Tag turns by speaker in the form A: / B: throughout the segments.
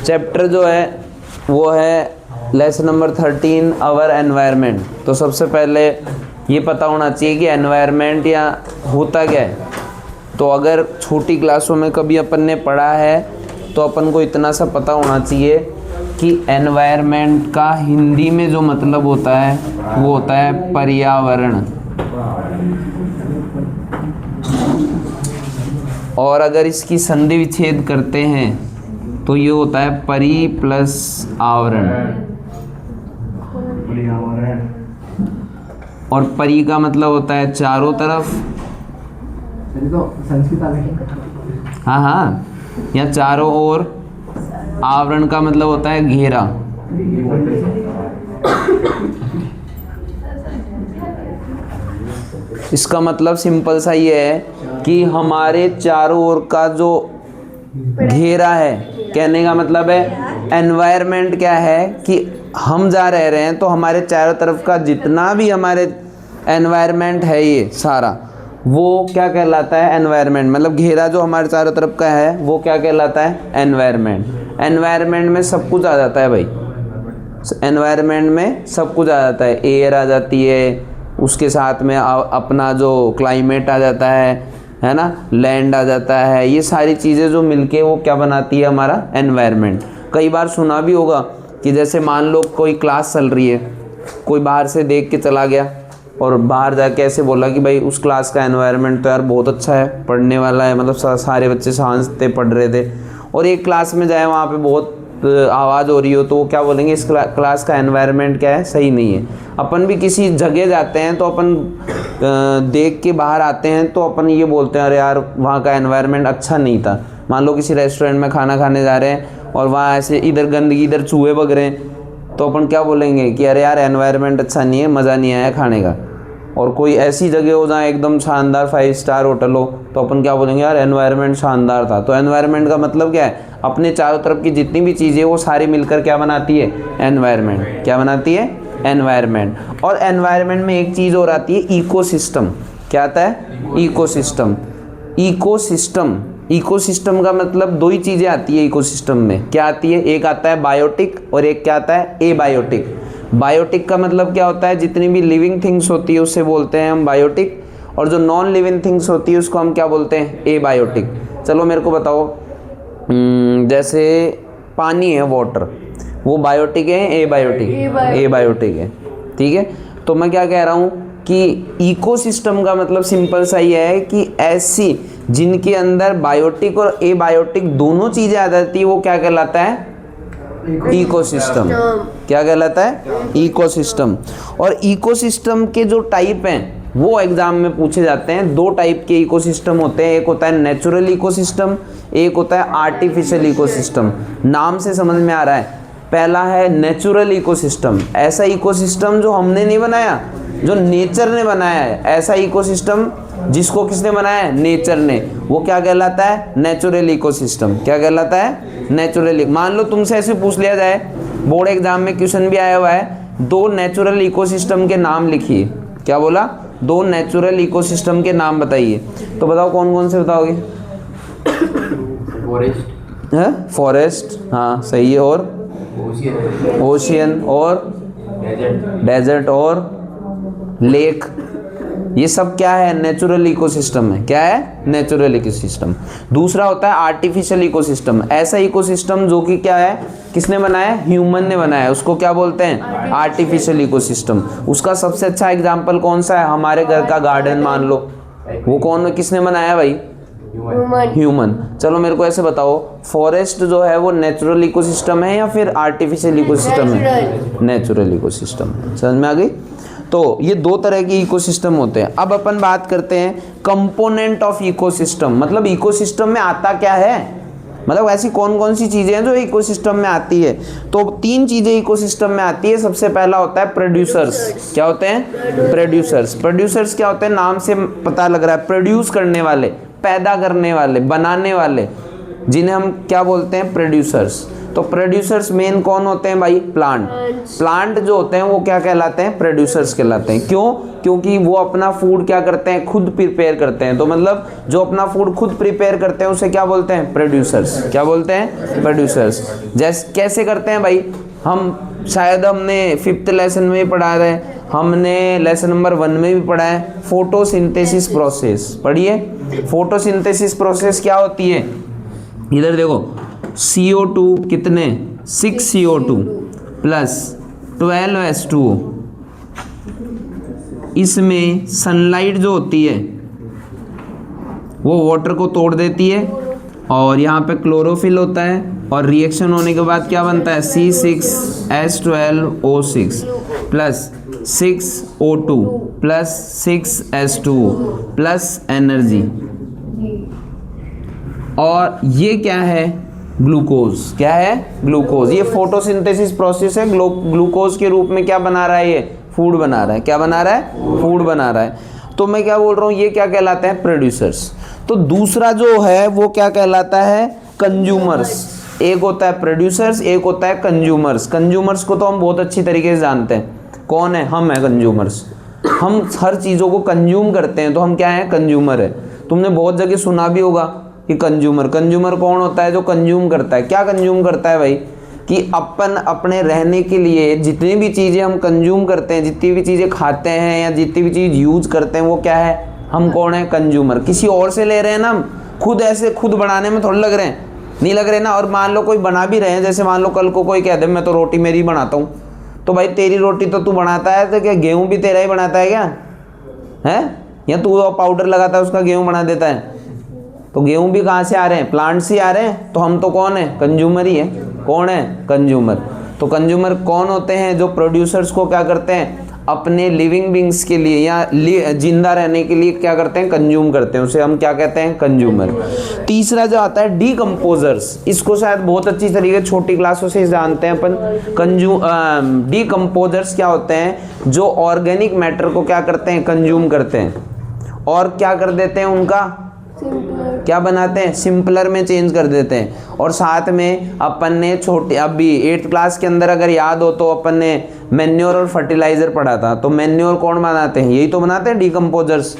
A: Chapter जो है वो है लेसन नंबर 13 आवर एनवायरनमेंट। तो सबसे पहले ये पता होना चाहिए कि एनवायरनमेंट या होता क्या है। तो अगर छोटी क्लासों में कभी अपन ने पढ़ा है तो अपन को इतना सा पता होना चाहिए कि एनवायरनमेंट का हिंदी में जो मतलब होता है वो होता है पर्यावरण। और अगर इसकी संधि विच्छेद करते हैं तो ये होता है परि प्लस आवरण। और परि का मतलब होता है चारों तरफ। हाँ हाँ, या चारों ओर। आवरण का मतलब होता है घेरा। इसका मतलब सिंपल सा ये है कि हमारे चारों ओर का जो घेरा है, कहने का मतलब है एनवायरनमेंट क्या है कि हम जा रहे हैं तो हमारे चारों तरफ का जितना भी हमारे एनवायरनमेंट है ये सारा, वो क्या कहलाता है एनवायरनमेंट। मतलब घेरा जो हमारे चारों तरफ का है वो क्या कहलाता है एनवायरनमेंट। एनवायरनमेंट में सब कुछ आ जाता है भाई, एनवायरनमेंट में सब कुछ आ जाता है। एयर आ जाती है, उसके साथ में अपना जो क्लाइमेट आ जाता है ना, लैंड आ जाता है। ये सारी चीज़ें जो मिलके वो क्या बनाती है हमारा एनवायरनमेंट। कई बार सुना भी होगा कि जैसे मान लो कोई क्लास चल रही है, कोई बाहर से देख के चला गया और बाहर जाके ऐसे बोला कि भाई उस क्लास का एनवायरनमेंट तो यार बहुत अच्छा है, पढ़ने वाला है, मतलब सारे बच्चे शांत थे, पढ़ रहे थे। और एक क्लास में जाए वहाँ पे बहुत आवाज़ हो रही हो तो वो क्या बोलेंगे, इस क्लास का एनवायरनमेंट क्या है, सही नहीं है। अपन भी किसी जगह जाते हैं तो अपन देख के बाहर आते हैं तो अपन ये बोलते हैं अरे यार वहाँ का एनवायरनमेंट अच्छा नहीं था। मान लो किसी रेस्टोरेंट में खाना खाने जा रहे हैं और वहाँ ऐसे इधर गंदगी, इधर चूहे बग रहे हैं, तो अपन क्या बोलेंगे कि अरे यार एनवायरनमेंट अच्छा नहीं है, मज़ा नहीं आया खाने का। और कोई ऐसी जगह हो जहाँ एकदम शानदार 5 स्टार होटल हो तो अपन क्या बोलेंगे, यार एनवायरनमेंट शानदार था। तो एनवायरनमेंट का मतलब क्या है, अपने चारों तरफ की जितनी भी चीज़ें वो सारी मिलकर क्या बनाती है, एनवायरनमेंट। क्या बनाती है, एनवायरनमेंट। और एनवायरनमेंट में एक चीज़ और आती है, इकोसिस्टम। क्या आता है, इकोसिस्टम। इकोसिस्टम, इकोसिस्टम का मतलब दो ही चीज़ें आती है इकोसिस्टम में। क्या आती है, एक आता है बायोटिक और एक क्या आता है, एबायोटिक। बायोटिक का मतलब क्या होता है, जितनी भी लिविंग थिंग्स होती है उससे बोलते हैं हम बायोटिक, और जो नॉन लिविंग थिंग्स होती है उसको हम क्या बोलते हैं, एबायोटिक। चलो मेरे को बताओ, जैसे पानी है, वाटर, वो बायोटिक है, एबायोटिक? एबायोटिक है। ठीक है, तो मैं क्या कह रहा हूँ कि इकोसिस्टम का मतलब सिंपल सा ये है कि ऐसी जिनके अंदर बायोटिक और एबायोटिक दोनों चीज़ें आ जाती है वो क्या कहलाता है, इकोसिस्टम। क्या कहलाता है, इकोसिस्टम। और इकोसिस्टम के जो टाइप हैं वो एग्जाम में पूछे जाते हैं। दो टाइप के इकोसिस्टम होते हैं, एक होता है नेचुरल इकोसिस्टम, एक होता है आर्टिफिशियल इकोसिस्टम। नाम से समझ में आ रहा है, पहला है नेचुरल इकोसिस्टम, ऐसा इकोसिस्टम जो हमने नहीं बनाया, जो नेचर ने बनाया है। ऐसा इकोसिस्टम जिसको किसने बनाया है, नेचर ने, वो क्या कहलाता है, नेचुरल इकोसिस्टम। क्या कहलाता है, नेचुरल। मान लो तुमसे ऐसे पूछ लिया जाए, बोर्ड एग्जाम में क्वेश्चन भी आया हुआ है, दो नेचुरल इकोसिस्टम के नाम लिखिए। क्या बोला, दो नेचुरल इकोसिस्टम के नाम बताइए। तो बताओ कौन कौन से बताओगे? फॉरेस्ट है, फॉरेस्ट, हाँ सही है। और ओशियन और डेजर्ट और लेक, ये सब क्या है, नेचुरल इकोसिस्टम है। क्या है, नेचुरल इकोसिस्टम। दूसरा होता है आर्टिफिशियल इकोसिस्टम, ऐसा इकोसिस्टम जो कि क्या है, किसने बनाया है, ह्यूमन ने बनाया है, उसको क्या बोलते हैं, आर्टिफिशियल इकोसिस्टम। उसका सबसे अच्छा एग्जांपल कौन सा है, हमारे घर का गार्डन मान लो, वो कौन, किसने बनाया भाई, ह्यूमन। चलो मेरे को ऐसे बताओ, फॉरेस्ट जो है वो नेचुरल इकोसिस्टम है या फिर आर्टिफिशियल इकोसिस्टम है, नेचुरल इकोसिस्टम। समझ में आ गई? तो ये दो तरह के इकोसिस्टम होते हैं। अब अपन बात करते हैं कंपोनेंट ऑफ इकोसिस्टम, मतलब इकोसिस्टम में आता क्या है, मतलब ऐसी कौन कौन सी चीजें हैं जो इकोसिस्टम में आती है। तो तीन चीजें इकोसिस्टम में आती है। सबसे पहला होता है प्रोड्यूसर्स। क्या होते हैं, प्रोड्यूसर्स। प्रोड्यूसर्स क्या होते हैं, नाम से पता लग रहा है, प्रोड्यूस करने वाले, पैदा करने वाले, बनाने वाले, जिन्हें हम क्या बोलते हैं, प्रोड्यूसर्स। तो प्रोड्यूसर्स मेन कौन होते हैं भाई? प्लांट। प्लांट जो होते हैं वो क्या कहलाते हैं? प्रोड्यूसर्स कहलाते हैं। क्यों? क्योंकि वो अपना फूड क्या करते हैं? खुद प्रिपेयर करते हैं। तो मतलब जो अपना फूड खुद प्रिपेयर करते हैं उसे क्या बोलते हैं? प्रोड्यूसर्स। क्या बोलते हैं? प्रोड्यूसर्स। जैसे कैसे करते हैं भाई? हम शायद हमने 5th लेसन में पढ़ा है, हमने लेसन नंबर 1 में भी पढ़ा है, फोटोसिंथेसिस प्रोसेस। पढ़िए, फोटोसिंथेसिस प्रोसेस क्या होती है? इधर देखो, CO2 कितने? 6 CO2 प्लस 12 H2O। इसमें सनलाइट जो होती है वो वाटर को तोड़ देती है और यहाँ पे क्लोरोफिल होता है और रिएक्शन होने के बाद क्या बनता है? C6H12O6 plus 6O2 plus 6H2O plus energy. और ये क्या है? ग्लूकोज। क्या है? ग्लूकोज। ये फोटोसिंथेसिस प्रोसेस है। ग्लूकोज के रूप में क्या बना रहा है? ये फूड बना रहा है। क्या बना रहा है? फूड बना रहा है। तो मैं क्या बोल रहा हूँ? ये क्या कहलाते हैं? प्रोड्यूसर्स। तो दूसरा जो है वो क्या कहलाता है? कंज्यूमर्स। एक होता है प्रोड्यूसर्स, एक होता है कंज्यूमर्स। कंज्यूमर्स को तो हम बहुत अच्छी तरीके से जानते हैं। कौन है? हम है कंज्यूमर्स। हम हर चीज़ों को कंज्यूम करते हैं तो हम क्या है? कंज्यूमर है। तुमने बहुत जगह सुना भी होगा कि कंज्यूमर। कंज्यूमर कौन होता है? जो कंज्यूम करता है। क्या कंज्यूम करता है भाई? कि अपन अपने रहने के लिए जितनी भी चीज़ें हम कंज्यूम करते हैं, जितनी भी चीज़ें खाते हैं या जितनी भी चीज़ यूज करते हैं, वो क्या है? हम कौन है? कंज्यूमर। किसी और से ले रहे हैं ना हम, खुद ऐसे खुद बनाने में थोड़ी लग रहे हैं, नहीं लग रहे ना। और मान लो कोई बना भी रहे हैं, जैसे मान लो कल को कोई कह दे मैं तो रोटी मेरी ही बनाता हूँ, तो भाई तेरी रोटी तो तू बनाता है, तो क्या गेहूँ भी तेरा ही बनाता है क्या है? या तू पाउडर लगाता है उसका गेहूँ बना देता है? तो गेहूं भी कहाँ से आ रहे हैं? प्लांट से आ रहे हैं। तो हम तो कौन है? कंज्यूमर ही है। कौन है? कंज्यूमर। तो कंज्यूमर कौन होते हैं? जो प्रोड्यूसर्स को क्या करते हैं? अपने लिविंग बींग्स के लिए या जिंदा रहने के लिए क्या करते हैं? कंज्यूम करते हैं। उसे हम क्या कहते हैं? कंज्यूमर। तीसरा जो आता है डीकम्पोजर्स। इसको शायद बहुत अच्छी तरीके छोटी क्लासों से जानते हैं अपन। डीकम्पोजर्स क्या होते हैं? जो ऑर्गेनिक मैटर को क्या करते हैं? कंज्यूम करते हैं और क्या कर देते हैं? उनका क्या बनाते हैं? सिंपलर में चेंज कर देते हैं। और साथ में अपन ने छोटे अभी 8th क्लास के अंदर अगर याद हो तो अपन ने मैन्योर और फर्टिलाइजर पढ़ा था। तो मैन्योर कौन बनाते हैं? यही तो बनाते हैं, डीकम्पोजर्स।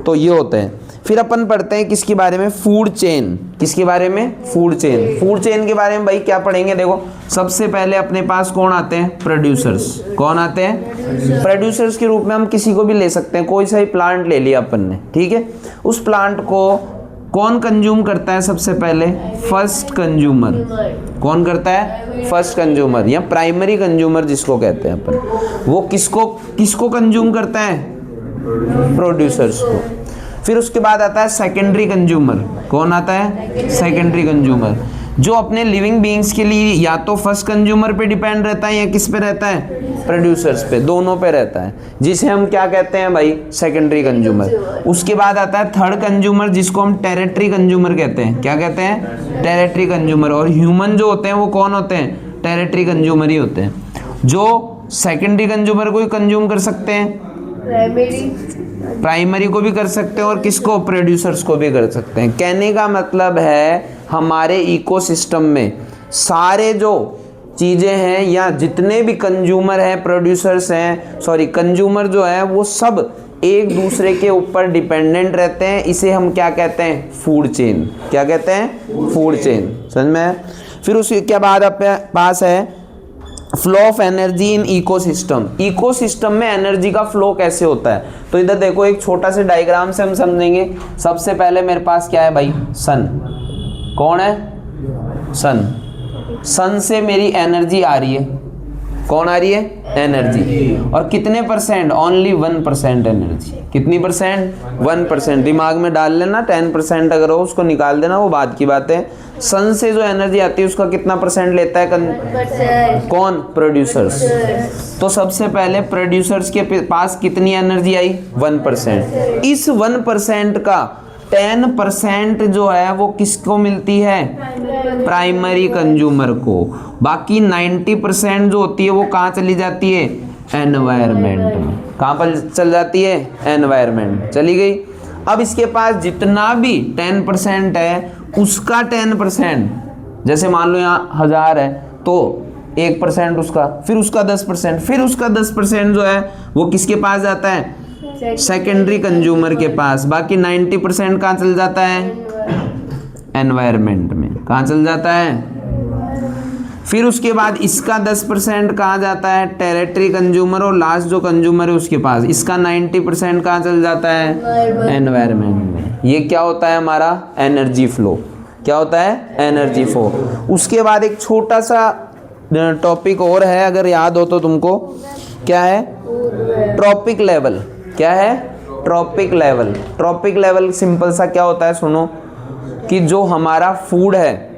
A: तो ये होते हैं। फिर अपन पढ़ते हैं किसके बारे में? Food chain. किसके बारे में? Food chain. फूड चेन के बारे में भाई क्या पढ़ेंगे? देखो, सबसे पहले अपने पास कौन आते हैं? प्रोड्यूसर्स। कौन आते हैं? प्रोड्यूसर्स के रूप में हम किसी को भी ले सकते हैं। कोई सा ही प्लांट ले लिया अपन ने, ठीक है। उस प्लांट को कौन कंज्यूम करता है? सबसे पहले फर्स्ट कंज्यूमर। कौन करता है? फर्स्ट कंज्यूमर या प्राइमरी कंज्यूमर जिसको कहते हैं अपन। वो किसको कंज्यूम करता है? प्रोड्यूसर्स को। फिर उसके बाद आता है सेकेंडरी कंज्यूमर। कौन आता है? सेकेंडरी कंज्यूमर, जो अपने लिविंग बीइंग्स के लिए या तो फर्स्ट कंज्यूमर पे डिपेंड रहता है या किस पे रहता है? प्रोड्यूसर्स पे। दोनों पे रहता है, जिसे हम क्या कहते हैं भाई? Secondary consumer. उसके बाद आता है थर्ड कंज्यूमर, जिसको हम टेरिटरी कंज्यूमर कहते हैं। क्या कहते हैं? Territory consumer. और ह्यूमन जो होते हैं वो कौन होते हैं? टेरिटरी कंज्यूमर ही होते हैं, जो सेकेंडरी कंज्यूमर को ही कंज्यूम कर सकते हैं, प्राइमरी को भी कर सकते हैं और किसको? प्रोड्यूसर्स को भी कर सकते हैं। कहने का मतलब है हमारे इकोसिस्टम में सारे जो चीज़ें हैं या जितने भी कंज्यूमर हैं, प्रोड्यूसर्स हैं, कंज्यूमर जो है वो सब एक दूसरे के ऊपर डिपेंडेंट रहते हैं। इसे हम क्या कहते हैं? Food chain. क्या कहते हैं? Food chain. समझ में? फिर उसके बाद अपने पास है flow of energy in ecosystem. Ecosystem में एनर्जी का फ्लो कैसे होता है? तो इधर देखो, एक छोटा सा डायग्राम से हम समझेंगे। सबसे पहले मेरे पास क्या है भाई? सन। कौन है? सन। सन से मेरी एनर्जी आ रही है। कौन आ रही है? एनर्जी। और कितने परसेंट? Only 1% energy. कितनी परसेंट? 1%। दिमाग में डाल लेना, 10% अगर हो उसको निकाल देना, वो बाद की बात है। सन से जो एनर्जी आती है उसका कितना परसेंट लेता है? कौन? प्रोड्यूसर्स। तो सबसे पहले प्रोड्यूसर्स के पास कितनी एनर्जी आई? 1%। इस 1% का 10% जो है वो किसको मिलती है? प्राइमरी कंज्यूमर को। बाकी 90% जो होती है वो कहाँ चली जाती है? एनवायरनमेंट में। कहाँ पर चल जाती है? एनवायरनमेंट चली गई। अब इसके पास जितना भी 10% है उसका 10%, जैसे मान लो यहाँ 1000 है तो 1% उसका, फिर उसका 10%, फिर उसका 10% जो है वो किसके पास जाता है, सेकेंडरी कंज्यूमर के पास। बाकी 90% कहाँ चल जाता है, एनवायरनमेंट में। कहाँ चल जाता है? फिर उसके बाद इसका 10% कहाँ जाता है, टेरिटरी कंज्यूमर, और लास्ट जो कंज्यूमर है उसके पास। इसका 90% कहाँ चल जाता है, एनवायरनमेंट में। ये क्या होता है हमारा, एनर्जी फ्लो। क्या होता है, एनर्जी फ्लो। उसके बाद एक छोटा सा टॉपिक और है, अगर याद हो तो तुमको, क्या है, ट्रॉपिक लेवल। क्या है, trophic level. Trophic level simple सा क्या होता है, सुनो, कि जो हमारा फूड है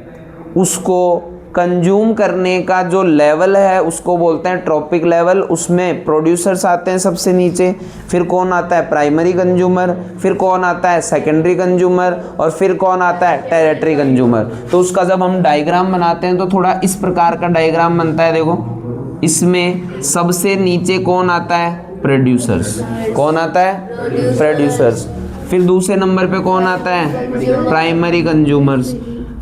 A: उसको कंज्यूम करने का जो लेवल है उसको बोलते हैं ट्रॉपिक लेवल। उसमें प्रोड्यूसर्स आते हैं सबसे नीचे, फिर कौन आता है, प्राइमरी कंज्यूमर, फिर कौन आता है, सेकेंडरी कंज्यूमर, और फिर कौन आता है, टेरिटरी कंज्यूमर। तो उसका जब हम डायग्राम बनाते हैं तो थोड़ा इस प्रकार का डायग्राम बनता है। देखो, इसमें सबसे नीचे कौन आता है, प्रोड्यूसर्स। कौन आता है, प्रोड्यूसर्स। फिर दूसरे नंबर पे कौन आता है, प्राइमरी कंज्यूमर्स।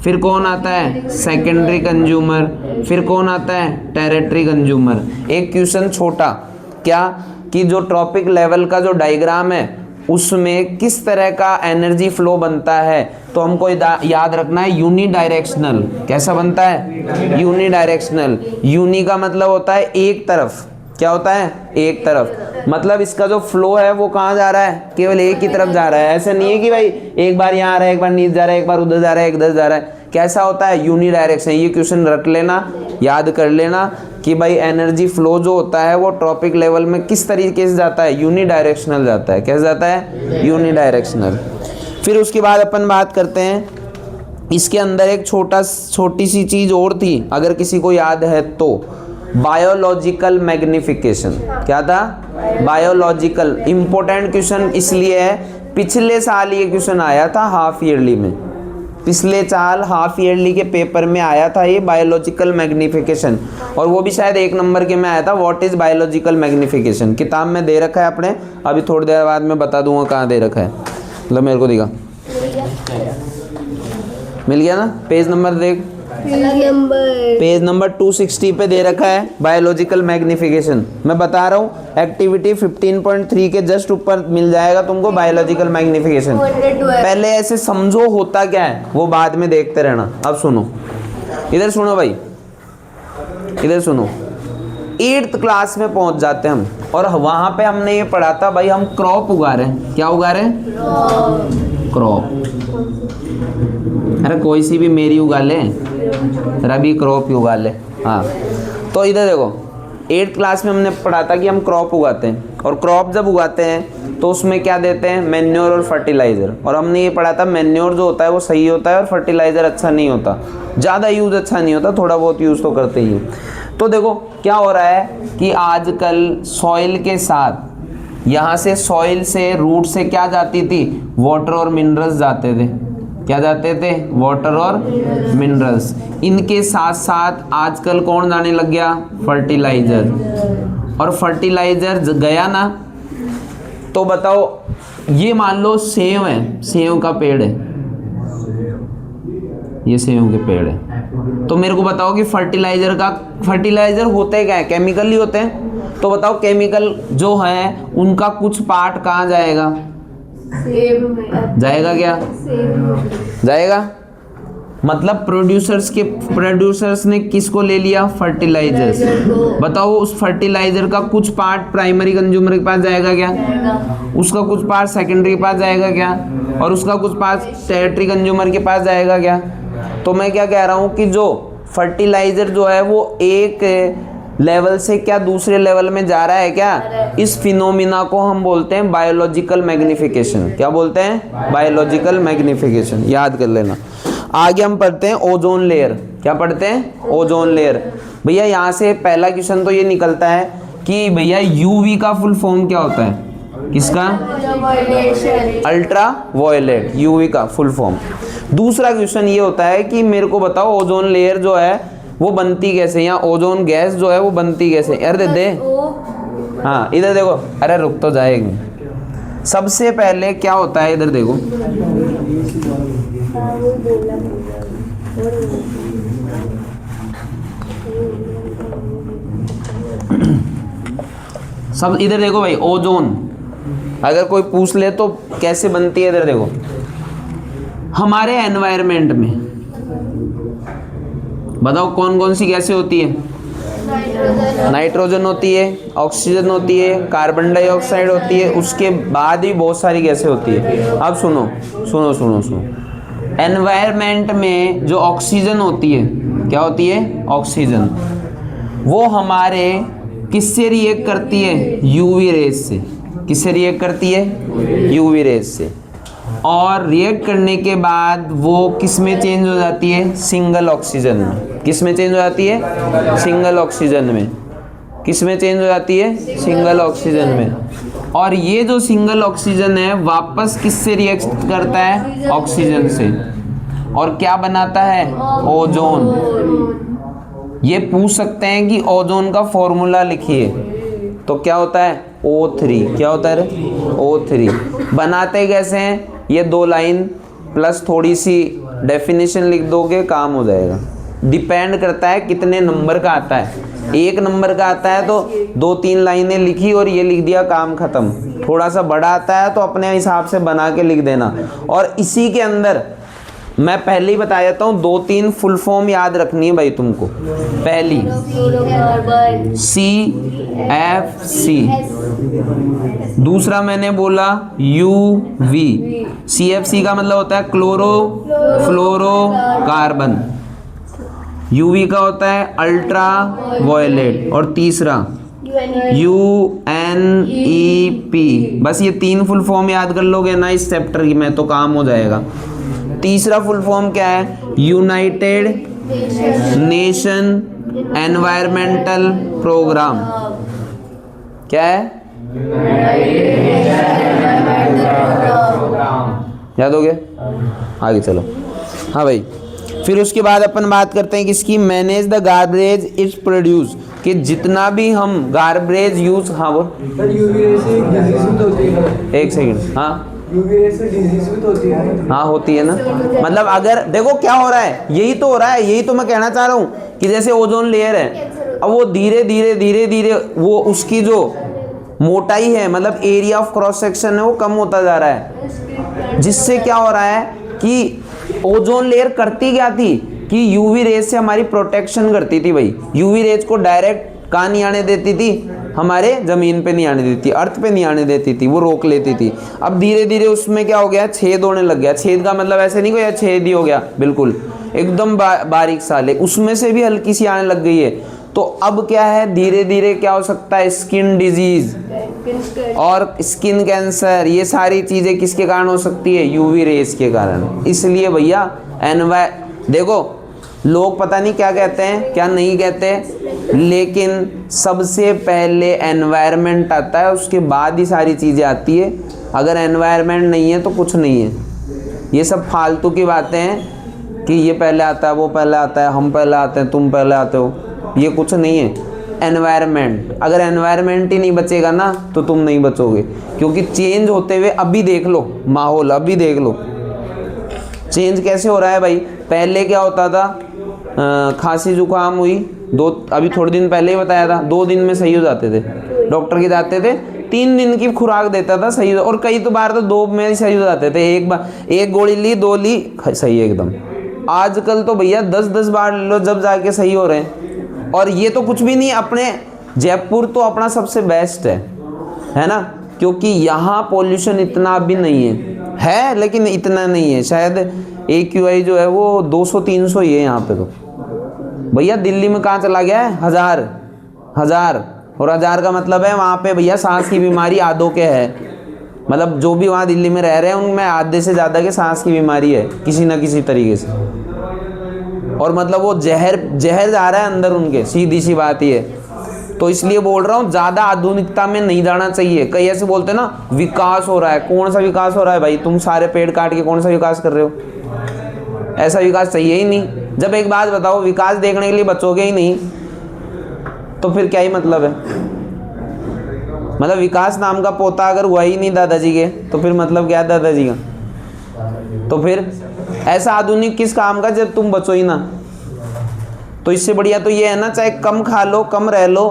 A: फिर कौन आता है, सेकेंडरी कंज्यूमर। फिर कौन आता है, टेरिटरी कंज्यूमर। एक क्वेश्चन छोटा, क्या, कि जो ट्रॉपिक लेवल का जो डायग्राम है उसमें किस तरह का एनर्जी फ्लो बनता है, तो हमको याद रखना है यूनिडायरेक्शनल। कैसा बनता है, यूनिडायरेक्शनल। यूनि का मतलब होता है एक तरफ। क्या होता है, एक तरफ। मतलब इसका जो फ्लो है वो कहाँ जा रहा है, केवल एक ही तरफ जा रहा है। ऐसा नहीं है कि भाई एक बार यहाँ आ रहा है, एक बार नीचे जा रहा है, एक बार उधर जा रहा है, एक इधर जा रहा है। कैसा होता है, यूनिडायरेक्शन। ये क्वेश्चन रट लेना, याद कर लेना कि भाई एनर्जी फ्लो जो होता है वो ट्रॉपिक लेवल में किस तरीके से जाता है, यूनिडायरेक्शनल जाता है। कैसे जाता है, यूनिडायरेक्शनल। फिर उसके बाद अपन बात करते हैं, इसके अंदर एक छोटी सी चीज और थी, अगर किसी को याद है तो, बायोलॉजिकल मैग्निफिकेशन। क्या था, बायोलॉजिकल। इंपॉर्टेंट क्वेश्चन इसलिए है, पिछले साल ये क्वेश्चन आया था हाफ ईयरली में। पिछले साल हाफ ईयरली के पेपर में आया था ये बायोलॉजिकल मैग्निफिकेशन, और वो भी शायद 1 नंबर के में आया था। व्हाट इज बायोलॉजिकल मैग्निफिकेशन, किताब में दे रखा है अपने, अभी थोड़ी देर बाद मैं बता दूंगा कहाँ दे रखा है। मतलब मेरे को दिखा, मिल गया ना, पेज नंबर देख, पेज नंबर 260 पे दे रखा है बायोलॉजिकल मैग्निफिकेशन। मैं बता रहा हूँ, एक्टिविटी 15.3 के जस्ट ऊपर मिल जाएगा तुमको बायोलॉजिकल मैग्निफिकेशन। पहले ऐसे समझो होता क्या है, वो बाद में देखते रहना। अब सुनो, इधर सुनो भाई, इधर सुनो। 8th क्लास में पहुंच जाते हैं हम, और वहां पे हमने ये पढ़ा था भाई, हम क्रॉप उगा रहे हैं। क्या उगा रहे हैं, क्रॉप। अरे कोई सी भी मेरी उगा ले, रबी क्रॉप ही उगा ले। हाँ, तो इधर देखो, 8th क्लास में हमने पढ़ा था कि हम क्रॉप उगाते हैं, और क्रॉप जब उगाते हैं तो उसमें क्या देते हैं, मैन्योर और फर्टिलाइज़र। और हमने ये पढ़ा था मैन्योर जो होता है वो सही होता है, और फर्टिलाइज़र अच्छा नहीं होता, ज़्यादा यूज़ अच्छा नहीं होता, थोड़ा बहुत यूज़ तो करते ही। तो देखो क्या हो रहा है कि आजकल सॉइल के साथ, यहाँ से सॉइल से, रूट से क्या जाती थी, वाटर और मिनरल्स जाते थे। क्या जाते थे, वाटर और मिनरल्स। इनके साथ साथ आजकल कौन जाने लग गया, फर्टिलाइजर। और फर्टिलाइजर गया ना, तो बताओ, ये मान लो सेव है, सेव का पेड़ है, ये सेव के पेड़ है, तो मेरे को बताओ कि फर्टिलाइजर होते क्या है, केमिकल ही होते हैं। तो बताओ केमिकल जो है उनका कुछ पार्ट कहाँ जाएगा, जाएगा, क्या जाएगा, मतलब प्रोड्यूसर्स ने किसको ले लिया, फर्टिलाइजर्स। बताओ उस फर्टिलाइजर का कुछ पार्ट प्राइमरी कंज्यूमर के पास जाएगा क्या, उसका कुछ पार्ट सेकेंडरी के पास जाएगा क्या, और उसका कुछ पार्ट टेरिटरी कंज्यूमर के पास जाएगा क्या। तो मैं क्या कह रहा हूँ कि जो फर्टिलाइजर जो है वो एक लेवल से क्या दूसरे लेवल में जा रहा है क्या, इस फिनोमिना को हम बोलते हैं बायोलॉजिकल मैग्निफिकेशन। क्या बोलते हैं, बायोलॉजिकल मैग्निफिकेशन। याद कर लेना। आगे हम पढ़ते हैं ओजोन लेयर। क्या पढ़ते हैं, ओजोन लेयर। भैया यहाँ से पहला क्वेश्चन तो ये निकलता है कि भैया यूवी का फुल फॉर्म क्या होता है, किसका, अल्ट्रा वायलेट, यूवी का फुल फॉर्म। दूसरा क्वेश्चन ये होता है कि मेरे को बताओ ओजोन लेयर जो है वो बनती कैसे, या ओजोन गैस जो है वो बनती कैसे। अरे दे, हाँ इधर देखो, अरे रुक तो जाएगी। सबसे पहले क्या होता है, इधर देखो, सब इधर देखो भाई, ओजोन अगर कोई पूछ ले तो कैसे बनती है, इधर देखो हमारे एनवायरनमेंट में बताओ कौन कौन सी गैसें होती है? नाइट्रोजन होती है, ऑक्सीजन होती है, कार्बन डाइऑक्साइड होती है, उसके बाद भी बहुत सारी गैसें होती है। अब सुनो सुनो सुनो सुनो, एनवायरनमेंट में जो ऑक्सीजन होती है, क्या होती है? ऑक्सीजन, वो हमारे किससे रिएक्ट करती है? यूवी रेज से। किससे रिएक्ट करती है? यूवी रेज से। और रिएक्ट करने के बाद वो किस में चेंज हो जाती है? सिंगल ऑक्सीजन में। किस में चेंज हो जाती है? सिंगल ऑक्सीजन में। किस में चेंज हो जाती है? सिंगल ऑक्सीजन में। और ये जो सिंगल ऑक्सीजन है वापस किससे रिएक्ट करता है? ऑक्सीजन से। और क्या बनाता है? ओजोन। ये पूछ सकते हैं कि ओजोन का फॉर्मूला लिखिए, तो क्या होता है? O3। क्या होता है? O3। बनाते कैसे हैं? ये 2 लाइन प्लस थोड़ी सी डेफिनेशन लिख दोगे, काम हो जाएगा। डिपेंड करता है कितने नंबर का आता है। 1 नंबर का आता है तो 2-3 लाइनें लिखी और ये लिख दिया, काम खत्म। थोड़ा सा बड़ा आता है तो अपने हिसाब से बना के लिख देना। और इसी के अंदर मैं पहले ही बता देता हूँ, 2-3 फुल फॉर्म याद रखनी है भाई तुमको। पहली CFC, दूसरा मैंने बोला UV। CFC का मतलब होता है क्लोरो फ्लोरो कार्बन, UV का होता है अल्ट्रा वायलेट, और तीसरा UNEP। बस ये 3 फुल फॉर्म याद कर लोगे ना इस चैप्टर की में, तो काम हो जाएगा। तीसरा फुल फॉर्म क्या है? United Nation environmental programme. क्या है? याद हो गया? आगे चलो। हाँ भाई, फिर उसके बाद अपन बात करते हैं किसकी? Manage the garbage it's produce, कि जितना भी हम गार्बेज यूज। हाँ बोल, एक सेकंड। हाँ हाँ होती है ना। मतलब अगर देखो क्या हो रहा है, यही तो हो रहा है, यही तो मैं कहना चाह रहा हूँ कि जैसे ओजोन लेयर है, अब वो धीरे धीरे धीरे धीरे वो उसकी जो मोटाई है, मतलब एरिया ऑफ क्रॉस सेक्शन है, वो कम होता जा रहा है। जिससे क्या हो रहा है कि ओजोन लेयर करती क्या थी कि यूवी रेज से हमारी प्रोटेक्शन करती थी भाई। यूवी रेज को डायरेक्ट कहाँ नहीं आने देती थी? हमारे ज़मीन पे नहीं आने देती, अर्थ पे नहीं आने देती थी, वो रोक लेती थी। अब धीरे धीरे उसमें क्या हो गया? छेद होने लग गया। छेद का मतलब ऐसे नहीं कोई छेद ही हो गया, बिल्कुल एकदम बारीक साले, उसमें से भी हल्की सी आने लग गई है। तो अब क्या है, धीरे धीरे क्या हो सकता है? स्किन डिजीज और स्किन कैंसर, ये सारी चीज़ें किसके कारण हो सकती है? यूवी रेज के कारण। इसलिए भैया देखो लोग पता नहीं क्या कहते हैं क्या नहीं कहते, लेकिन सबसे पहले एनवायरनमेंट आता है, उसके बाद ही सारी चीज़ें आती है। अगर एनवायरनमेंट नहीं है तो कुछ नहीं है। ये सब फालतू की बातें हैं कि ये पहले आता है, वो पहले आता है, हम पहले आते हैं, तुम पहले आते हो, ये कुछ नहीं है। एनवायरनमेंट, अगर एनवायरनमेंट ही नहीं बचेगा ना तो तुम नहीं बचोगे, क्योंकि चेंज होते हुए अभी देख लो माहौल, अभी देख लो चेंज कैसे हो रहा है भाई। पहले क्या होता था? खांसी जुकाम हुई, अभी थोड़े दिन पहले ही बताया था, 2 दिन में सही हो जाते थे, डॉक्टर के जाते थे, 3 दिन की खुराक देता था, सही। और कई तो बार तो 2 में ही सही हो जाते थे। एक गोली ली, 2 ली, सही एकदम। आजकल तो भैया 10-10 बार ले लो जब जाके सही हो रहे हैं। और ये तो कुछ भी नहीं, अपने जयपुर तो अपना सबसे बेस्ट है ना, क्योंकि यहाँ पॉल्यूशन इतना अभी नहीं है लेकिन इतना नहीं है। शायद AQI जो है वो 200-300 ही है यहाँ पे। तो भैया दिल्ली में कहाँ चला गया है? 1000। और 1000 का मतलब है वहाँ पे भैया सांस की बीमारी आधों के है, मतलब जो भी वहाँ दिल्ली में रह रहे हैं उनमें आधे से ज़्यादा के सांस की बीमारी है किसी ना किसी तरीके से। और मतलब वो जहर जा रहा है अंदर उनके, सीधी सी बात ही है। तो इसलिए बोल रहा हूँ ज़्यादा आधुनिकता में नहीं जाना चाहिए। कई ऐसे बोलते हैं ना विकास हो रहा है, कौन सा विकास हो रहा है भाई? तुम सारे पेड़ काट के कौन सा विकास कर रहे हो? ऐसा विकास चाहिए ही नहीं। जब एक बात बताओ, विकास देखने के लिए बचोगे ही नहीं तो फिर क्या ही मतलब है? मतलब विकास नाम का पोता अगर हुआ ही नहीं दादाजी के तो फिर मतलब क्या है दादाजी का? तो फिर ऐसा आधुनिक किस काम का जब तुम बचो ही ना। तो इससे बढ़िया तो ये है ना, चाहे कम खा लो, कम रह लो,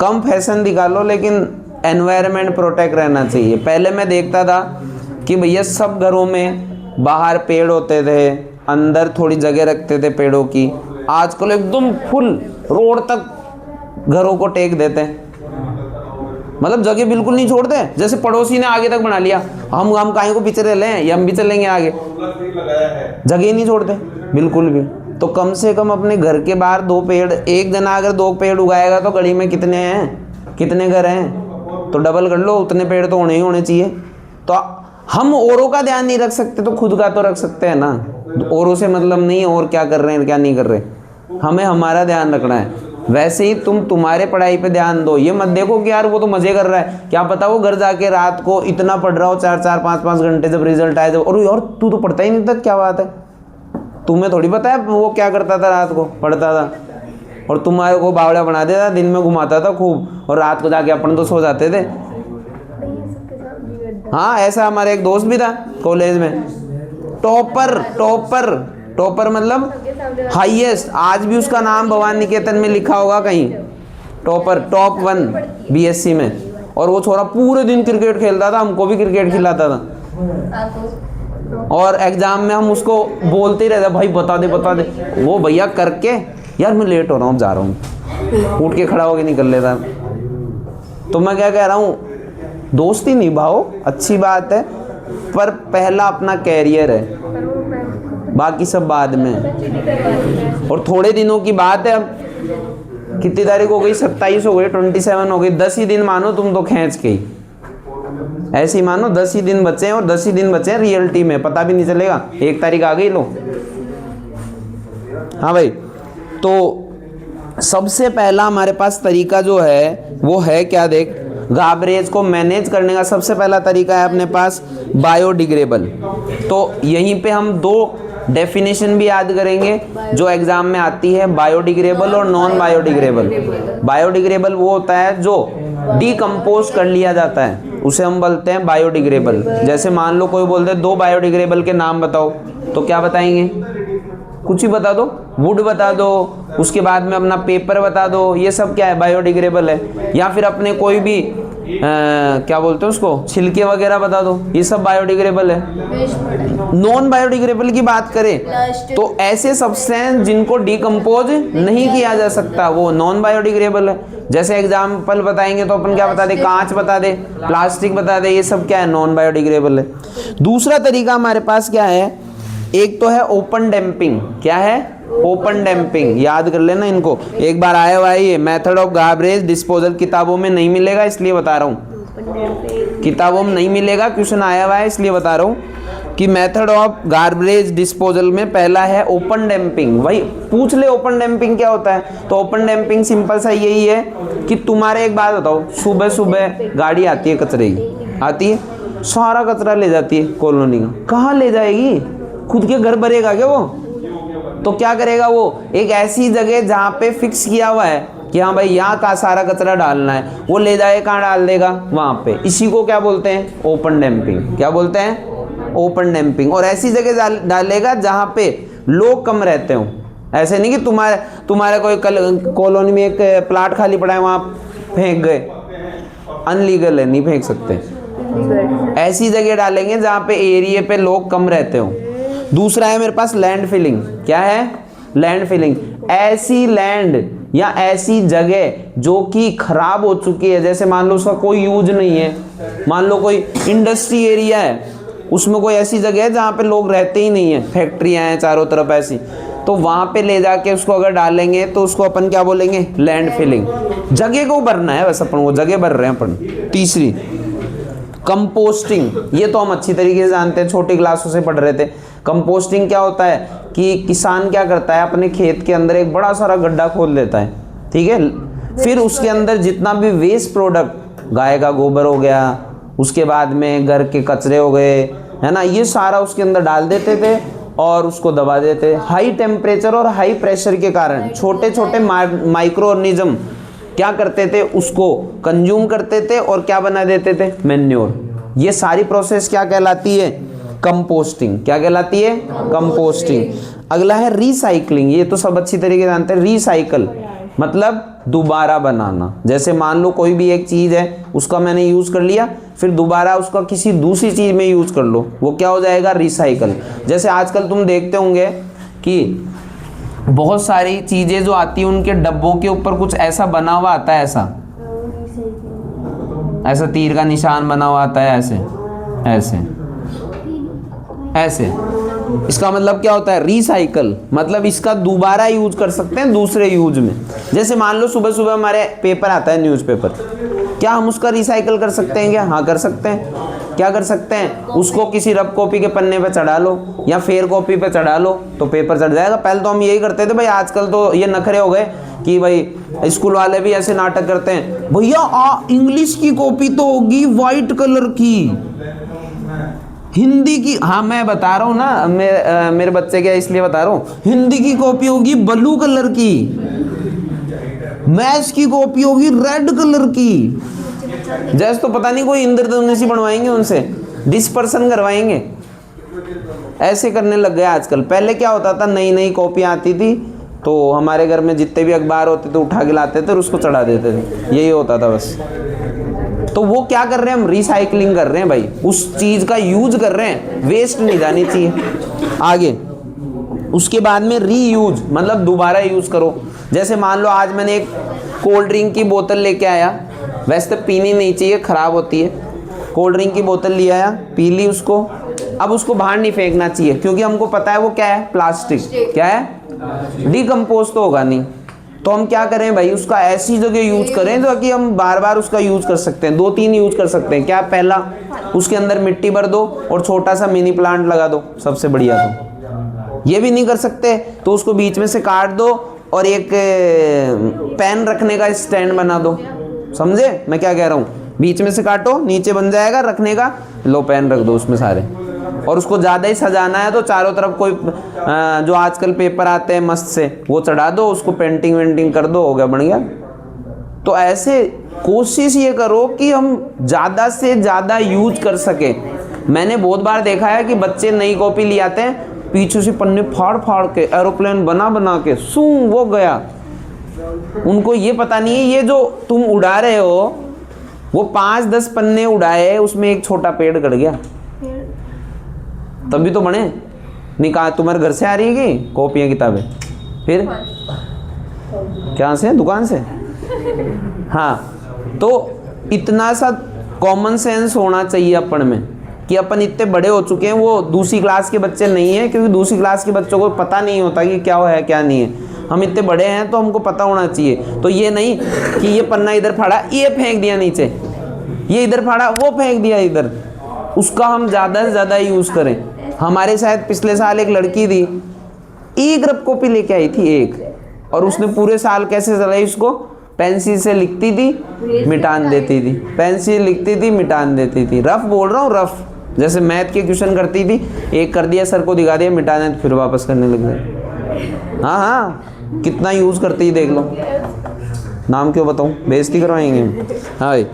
A: कम फैशन दिखा लो लेकिन एनवायरनमेंट प्रोटेक्ट रहना चाहिए। पहले मैं देखता था कि भैया सब घरों में बाहर पेड़ होते थे, अंदर थोड़ी जगह रखते थे पेड़ों की। आजकल एकदम फुल रोड तक घरों को टेक देते हैं, मतलब जगह बिल्कुल नहीं छोड़ते। जैसे पड़ोसी ने आगे तक बना लिया, हम काहे को पीछे रह लें, या हम भी चलेंगे आगे, जगह नहीं छोड़ते बिल्कुल भी। तो कम से कम अपने घर के बाहर 2 पेड़, एक जना अगर 2 पेड़ उगाएगा तो गली में कितने हैं, कितने घर हैं, तो डबल कर लो, उतने पेड़ तो होने ही होने चाहिए। तो हम औरों का ध्यान नहीं रख सकते तो खुद का तो रख सकते हैं ना। औरों से मतलब नहीं है और क्या कर रहे हैं क्या नहीं कर रहे, हमें हमारा ध्यान रखना है। वैसे ही तुम तुम्हारे पढ़ाई पे ध्यान दो। ये मत देखो कि यार वो तो मजे कर रहा है, क्या पता वो घर जाके रात को इतना पढ़ रहा हो 4-4 5-5 घंटे, जब रिजल्ट आए जब, और यार तू तो पढ़ता ही नहीं था, क्या बात है, तुम्हें थोड़ी पता है वो क्या करता था, रात को पढ़ता था और तुम्हारे को बावड़ा बना देता, दिन में घुमाता था खूब और रात को जाके अपन तो सो जाते थे। हाँ, ऐसा हमारे एक दोस्त भी था कॉलेज में, टॉपर मतलब हाईएस्ट, आज भी उसका नाम भवानी निकेतन में लिखा होगा कहीं, टॉप 1 बीएससी में। और वो छोरा पूरे दिन क्रिकेट खेलता था, हमको भी क्रिकेट खिलाता था, और एग्जाम में हम उसको बोलते ही रहते भाई बता दे। वो भैया करके, यार मैं लेट हो रहा हूँ, जा रहा हूँ, उठ के खड़ा होके निकल लेता। तो मैं क्या कह रहा हूँ, दोस्ती निभाओ, अच्छी बात है, पर पहला अपना कैरियर है, बाकी सब बाद में। और थोड़े दिनों की बात है, अब कितनी तारीख हो गई, 27 हो गई, 27 हो गई, 10 ही दिन मानो तुम तो खींच के ही, ऐसे ही मानो 10 ही दिन बचे हैं, और 10 ही दिन बचे हैं रियलिटी में, पता भी नहीं चलेगा 1 तारीख आ गई लो। हाँ भाई, तो सबसे पहला हमारे पास तरीका जो है वो है क्या, देख, गार्बेज को मैनेज करने का सबसे पहला तरीका है अपने पास बायोडिग्रेडेबल। तो यहीं पे हम 2 डेफिनेशन भी याद करेंगे जो एग्जाम में आती है, बायोडिग्रेडेबल और नॉन बायोडिग्रेडेबल। बायोडिग्रेडेबल वो होता है जो डिकम्पोज कर लिया जाता है, उसे हम बोलते हैं बायोडिग्रेडेबल। जैसे मान लो कोई बोलते हैं 2 बायोडिग्रेडेबल के नाम बताओ, तो क्या बताएंगे, कुछ ही बता दो, वुड बता दो, उसके बाद में अपना पेपर बता दो, ये सब क्या है, बायोडिग्रेडेबल है। या फिर अपने कोई भी क्या बोलते हैं उसको, छिलके वगैरह बता दो, ये सब बायोडिग्रेडेबल है। नॉन बायोडिग्रेडेबल की बात करें तो ऐसे सब्सटेंस जिनको डिकम्पोज नहीं किया जा सकता वो नॉन बायोडिग्रेडेबल है। जैसे एग्जाम्पल बताएंगे तो अपन क्या बता दे, कांच बता दे, प्लास्टिक बता दे, ये सब क्या है, नॉन बायोडिग्रेडेबल है। दूसरा तरीका हमारे पास क्या है, एक तो है ओपन डैम्पिंग। क्या है, ओपन डैम्पिंग, याद कर लेना इनको, एक बार आया हुआ है ये, मेथड ऑफ गार्बेज डिस्पोजल, किताबों में नहीं मिलेगा इसलिए बता रहा हूँ, किताबों में नहीं मिलेगा, क्वेश्चन आया हुआ है इसलिए बता रहा हूँ कि मेथड ऑफ गार्बेज डिस्पोजल में पहला है ओपन डैम्पिंग। भाई पूछ ले ओपन डैम्पिंग क्या होता है, तो ओपन डैम्पिंग सिंपल सा यही है कि तुम्हारे, एक बात बताओ, सुबह सुबह गाड़ी आती है कचरे की, आती है, सारा कचरा ले जाती है कॉलोनी का, कहाँ ले जाएगी, खुद के घर भरेगा क्या वो, तो क्या करेगा वो, एक ऐसी जगह जहाँ पे फिक्स किया हुआ है कि हाँ भाई यहाँ का सारा कचरा डालना है, वो ले जाए कहाँ डाल देगा, वहाँ पे। इसी को क्या बोलते हैं, ओपन डैम्पिंग। क्या बोलते हैं, ओपन डैम्पिंग। और ऐसी जगह डालेगा जहाँ पे लोग कम रहते हो, ऐसे नहीं कि तुम्हारे कोई कॉलोनी में एक प्लाट खाली पड़ा है वहाँ फेंक गए, अनलीगल है, नहीं फेंक सकते। ऐसी जगह डालेंगे जहाँ पे एरिया पे लोग कम रहते हो। दूसरा है मेरे पास लैंड फिलिंग। क्या है, लैंड फिलिंग, ऐसी लैंड या ऐसी जगह जो कि खराब हो चुकी है, जैसे मान लो उसका कोई यूज नहीं है, मान लो कोई इंडस्ट्री एरिया है, उसमें कोई ऐसी जगह है जहाँ पे लोग रहते ही नहीं है, फैक्ट्रियाँ हैं चारों तरफ ऐसी, तो वहाँ पे ले जाके उसको अगर डालेंगे तो उसको अपन क्या बोलेंगे, लैंड फिलिंग। जगह को भरना है, बस अपन वो जगह भर रहे हैं अपन। तीसरी कंपोस्टिंग, ये तो हम अच्छी तरीके से जानते हैं, छोटी क्लासों से पढ़ रहे थे। कंपोस्टिंग क्या होता है कि किसान क्या करता है, अपने खेत के अंदर एक बड़ा सारा गड्ढा खोल देता है, ठीक है, फिर उसके अंदर जितना भी वेस्ट प्रोडक्ट, गाय का गोबर हो गया, उसके बाद में घर के कचरे हो गए, है ना, ये सारा उसके अंदर डाल देते थे और उसको दबा देते। हाई टेम्परेचर और हाई प्रेशर के कारण छोटे छोटे माइक्रो ऑर्गेनिज्म क्या करते थे, उसको कंज्यूम करते थे और क्या बना देते थे, मैन्योर। ये सारी प्रोसेस क्या कहलाती है, कंपोस्टिंग। क्या कहलाती है, कंपोस्टिंग। अगला है रिसाइकलिंग, ये तो सब अच्छी तरीके से जानते हैं, रिसाइकल। मतलब दोबारा बनाना। जैसे मान लो कोई भी एक चीज़ है, उसका मैंने यूज़ कर लिया, फिर दोबारा उसका किसी दूसरी चीज़ में यूज़ कर लो, वो क्या हो जाएगा? रिसाइकल। जैसे आजकल तुम देखते होंगे कि बहुत सारी चीज़ें जो आती हैं उनके डब्बों के ऊपर कुछ ऐसा बना हुआ आता है, ऐसा तीर का निशान बना हुआ आता है, ऐसे ऐसे ऐसे। इसका मतलब क्या होता है? रिसाइकल। मतलब इसका दोबारा यूज कर सकते हैं दूसरे यूज में। जैसे मान लो सुबह सुबह हमारे पेपर आता है, न्यूज़पेपर, क्या हम उसका रिसाइकल कर सकते हैं क्या? हाँ कर सकते हैं। क्या कर सकते हैं? उसको किसी रफ कॉपी के पन्ने पे चढ़ा लो या फेयर कॉपी पे चढ़ा लो तो पेपर चढ़ जाएगा। पहले तो हम यही करते थे भाई, आजकल तो ये नखरे हो गए कि भाई स्कूल वाले भी ऐसे नाटक करते हैं, भैया इंग्लिश की कॉपी तो होगी वाइट कलर की, हिंदी की, हाँ मैं बता रहा हूँ ना, मेरे बच्चे क्या इसलिए बता रहा हूँ, हिंदी की कॉपी होगी ब्लू कलर की, मैथ्स की कॉपी होगी रेड कलर की। जैसे तो पता नहीं कोई इंद्रधनुषी बनवाएंगे उनसे, डिस्पर्सन करवाएंगे, ऐसे करने लग गए आजकल। पहले क्या होता था, नई नई कॉपी आती थी तो हमारे घर में जितने भी अखबार होते थे उठा के लाते थे और उसको चढ़ा देते थे, यही होता था बस। तो वो क्या कर रहे हैं? हम रिसाइकलिंग कर रहे हैं भाई, उस चीज़ का यूज कर रहे हैं, वेस्ट नहीं जानी चाहिए। आगे उसके बाद में रीयूज, मतलब दोबारा यूज करो। जैसे मान लो आज मैंने एक कोल्ड ड्रिंक की बोतल लेके आया, वैसे तो पीनी नहीं चाहिए, ख़राब होती है। कोल्ड ड्रिंक की बोतल ले आया, पी ली उसको, अब उसको बाहर नहीं फेंकना चाहिए क्योंकि हमको पता है वो क्या है? प्लास्टिक। क्या है? डिकम्पोज तो होगा नहीं। तो हम क्या करें भाई, उसका ऐसी जगह यूज करें जो कि हम बार बार उसका यूज कर सकते हैं, 2-3 यूज कर सकते हैं। क्या? पहला, उसके अंदर मिट्टी भर दो और छोटा सा मिनी प्लांट लगा दो, सबसे बढ़िया। तो ये भी नहीं कर सकते तो उसको बीच में से काट दो और एक पेन रखने का स्टैंड बना दो। समझे मैं क्या कह रहा हूँ? बीच में से काटो, नीचे बन जाएगा रखने का, लो पेन रख दो उसमें सारे। और उसको ज़्यादा ही सजाना है तो चारों तरफ कोई जो आजकल पेपर आते हैं मस्त से, वो चढ़ा दो, उसको पेंटिंग वेंटिंग कर दो, हो गया, बन गया। तो ऐसे कोशिश ये करो कि हम ज़्यादा से ज़्यादा यूज कर सके। मैंने बहुत बार देखा है कि बच्चे नई कॉपी ले आते हैं, पीछे से पन्ने फाड़ फाड़ के एरोप्लेन बना बना के सू वो गया। उनको ये पता नहीं है ये जो तुम उड़ा रहे हो वो 5-10 पन्ने उड़ाए, उसमें एक छोटा पेड़ गड़ गया, तभी तो बने। निकाह तुम्हारे घर से आ रही है कि कॉपियाँ किताबें? फिर क्या से? दुकान से। हाँ, तो इतना सा कॉमन सेंस होना चाहिए अपन में कि अपन इतने बड़े हो चुके हैं, वो दूसरी क्लास के बच्चे नहीं है, क्योंकि दूसरी क्लास के बच्चों को पता नहीं होता कि क्या है क्या नहीं है। हम इतने बड़े हैं तो हमको पता होना चाहिए। तो ये नहीं कि ये पन्ना इधर फाड़ा, ये फेंक दिया नीचे, ये इधर फाड़ा, वो फेंक दिया इधर, उसका हम ज़्यादा से ज़्यादा यूज़ करें। हमारे शायद पिछले साल एक लड़की थी, एक रफ कॉपी लेके आई थी एक, और उसने पूरे साल कैसे चलाई उसको? पेंसिल से लिखती थी, मिटान देती थी, पेंसिल लिखती थी, मिटान देती थी। रफ बोल रहा हूँ, रफ। जैसे मैथ के क्वेश्चन करती थी, एक कर दिया, सर को दिखा दिया, मिटाने, फिर वापस करने लग गए। हाँ हाँ, कितना यूज़ करती है देख लो। नाम क्यों बताऊँ, बेइज्जती करवाएंगे। हाँ भाई,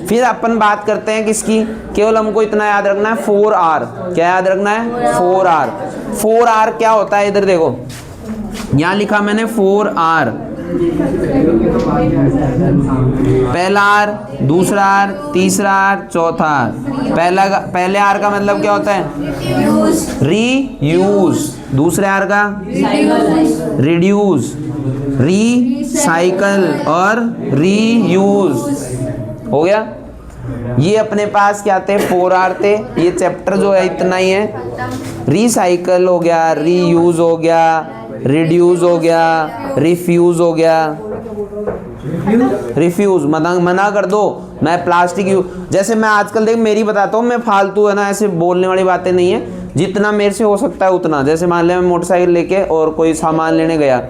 A: फिर अपन बात करते हैं किसकी? केवल हमको इतना याद रखना है 4R। क्या याद रखना है? 4R। 4R क्या होता है? इधर देखो, यहाँ लिखा मैंने 4R। पहला R, दूसरा R, तीसरा R, चौथा R। पहले R का मतलब क्या होता है? रीयूज। दूसरे R का? रिड्यूस, रीसाइकल और रीयूज। हो गया। ये अपने पास क्या थे? 4R थे। ये चैप्टर जो है इतना ही है। रीसाइकल हो गया, रीयूज हो गया, रिड्यूस हो गया, रिफ्यूज हो गया। रिफ्यूज मना कर दो, मैं प्लास्टिक यूज, जैसे मैं आजकल देख मेरी बताता हूँ, मैं फालतू है ना, ऐसे बोलने वाली बातें नहीं है, जितना मेरे से हो सकता है उतना। जैसे मान ले मैं मोटरसाइकिल लेके और कोई सामान लेने गया,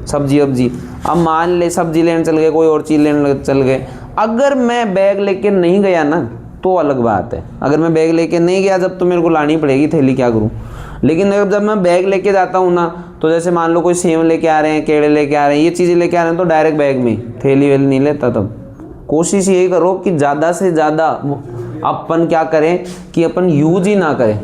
A: सब्जी अब मान ले सब्जी लेने चल गए, कोई और चीज़ लेने चल गए, अगर मैं बैग लेके नहीं गया ना तो अलग बात है। अगर मैं बैग लेके नहीं गया जब तो मेरे को लानी पड़ेगी थैली, क्या करूँ। लेकिन जब मैं बैग लेके जाता हूँ ना, तो जैसे मान लो कोई सेब लेके आ रहे हैं, केले लेके आ रहे हैं, ये चीज़ें लेके आ रहे हैं, तो डायरेक्ट बैग में, थैली वेली नहीं लेता। तब कोशिश यही करो कि ज़्यादा से ज़्यादा अपन क्या करें कि अपन यूज ही ना करें।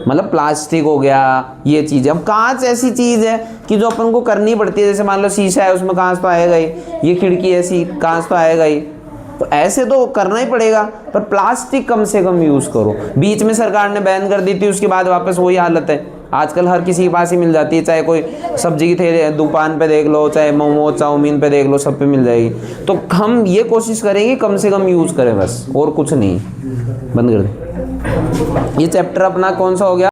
A: मतलब प्लास्टिक हो गया, ये चीज़। अब कांच ऐसी चीज़ है कि जो अपन को करनी पड़ती है, जैसे मान लो शीशा है, उसमें कांच तो आएगा ही, ये खिड़की ऐसी, कांच तो आएगा ही, तो ऐसे तो करना ही पड़ेगा। पर प्लास्टिक कम से कम यूज़ करो। बीच में सरकार ने बैन कर दी थी, उसके बाद वापस वही हालत है। आजकल हर किसी के पास ही मिल जाती है, चाहे कोई सब्जी की ठेले दुकान पे देख लो, चाहे मोमो चाउमीन पे देख लो, सब पे मिल जाएगी। तो हम ये कोशिश करेंगे कम से कम यूज़ करें बस, और कुछ नहीं। बंद कर दे। ये चैप्टर अपना कौन सा हो गया?